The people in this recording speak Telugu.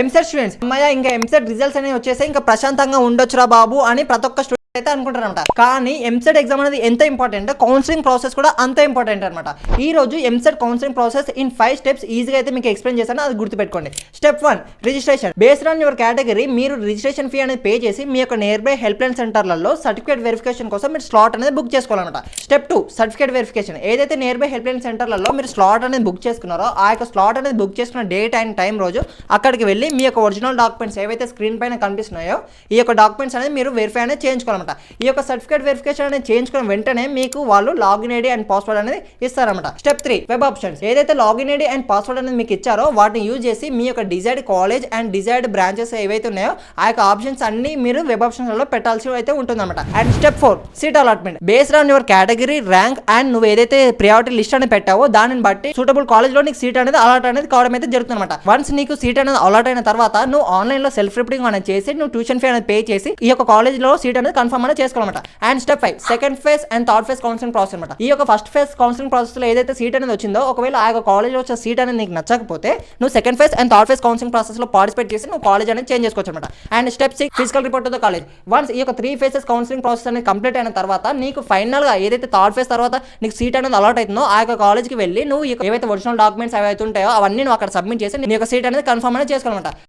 ఎంసెట్ స్టూడెంట్స్ అమ్మాయ ఇంకా ఎంసెట్ రిజల్ట్స్ అనేవి వచ్చేసి ఇంకా ప్రశాంతంగా ఉండొచ్చురా బాబు అని ప్రతి ఒక్క స్టూడెంట్ అయితే అనుకుంటారనమాట. కానీ ఎంసెట్ ఎగ్జామ్ అనేది ఎంత ఇంపార్టెంట్, కౌన్సిలింగ్ ప్రాసెస్ కూడా అంత ఇంపార్టెంట్ అనమాట. ఈ రోజు EAMCET counselling process in 5 steps ఈజీగా అయితే మీకు ఎక్స్ప్లెయిన్ చేశాను, అది గుర్తుపెట్టుకోండి. Step 1 registration. Based on your category మీరు రిజిస్ట్రేషన్ ఫీ అనేది పే చేసి మీ యొక్క నియర్ బై హెల్ప్ లైన్ సెంటర్లలో సర్టిఫికేట్ వెరిఫికేషన్ కోసం మీరు స్లాట్ అనేది బుక్ చేసుకోవాలన్నమాట. Step 2 certificate verification. ఏదైతే నియర్ బై హెల్ప్ లైన్ సెంటర్లలో మీరు స్లాట్ అనేది బుక్ చేసుకున్నారో ఆ యొక్క స్లాట్ అనేది బుక్ చేసుకున్న డేట్ అండ్ టైం రోజు అక్కడికి వెళ్ళి మీ యొక్క ఒరిజినల్ డాక్యుమెంట్స్ ఏవైతే స్క్రీన్ పైన కనిపిస్తున్నాయో ఈ యొక్క డాక్యుమెంట్స్ అనేది మీరు వెరిఫై అనేది చేయించుకోవాలన్నమాట. ఈ యొక్క సర్టిఫికేట్ వెరిఫికేషన్ అనేది చేయించుకున్న వెంటనే మీకు వాళ్ళు లాగిన్ ఐడి అండ్ పాస్వర్డ్ అనేది ఇస్తారన్నమాట. Step 3 web options. ఏదైతే లాగిన్ ఐడి అండ్ పాస్వర్డ్ అనేది మీకు ఇచ్చారో వాటిని యూజ్ చేసి మీ యొక్క desired college and desired branches ఏవైతే ఉన్నాయో ఆ యొక్క ఆప్షన్స్ అన్ని మీరు వెబ్ ఆప్షన్స్ లో పెట్టాల్సి అయితే ఉంటుందన్నమాట. And step 4 seat allotment. Based on your category rank and నువ్వు ఏదైతే ప్రియారిటీ లిస్ట్ అనేది పెట్టావో దానిని బట్టి సూటబుల్ కాలేజ్ లో నీకు సీట్ అనేది అలాట్ అనేది కావడం అయితే జరుగుతుంది అనమాట. వన్స్ నీకు సీట్ అనేది అలాట్ అయిన తర్వాత నువ్వు ఆన్లైన్ లో సెల్ఫ్ రిపోర్టింగ్ అనేది చేసి నువ్వు ట్యూషన్ ఫీ అనేది పే చేసి ఈ యొక్క కాలేజ్ లో సీట్ అనేది కన్ఫర్మ్ అనేది చేసుకోవాలన్నమాట. And step 5 second phase and third phase counselling process అనమాట. ఈ యొక్క ఫస్ట్ ఫేజ్ కౌన్సిలింగ్ ప్రాసెస్ లో ఏదైతే సీట్ అనేది వచ్చిందో ఒకవేళ ఆ యొక్క కాలేజ్ లో వచ్చే సీట్ అనేది నీకు నచ్చకపోతే నువ్వు second phase and third phase counselling process లో పార్టిసిపేట్ చేసి నువ్వు కాలేజ్ అనేది చేంజ్ చేసుకోవచ్చు అనమాట. అండ్ స్టెప్ 6 ఫిజికల్ రిపోర్ట్ తో కాలేజ్. వన్స్ ఈ యొక్క 3 ఫేజెస్ కౌన్సిలింగ్ ప్రాసెస్ అనేది కంప్లీట్ అయిన తర్వాత నీకు ఫైనల్ గా ఏదైతే థర్డ్ ఫేజ్ తర్వాత నీకు సీట్ అనేది అలాట్ అవుతుందో ఆ యొక్క కాలేజ్ కి వెళ్ళి నువ్వు ఏవైతే ఒరిజినల్ డాక్యుమెంట్స్ ఏవైతే ఉంటాయో అవన్నీ నువ్వు అక్కడ సబ్మిట్ చేసి నీ యొక్క సీట్ అనేది కన్ఫర్మ్ అనేది చేసుకోవాలన్నమాట.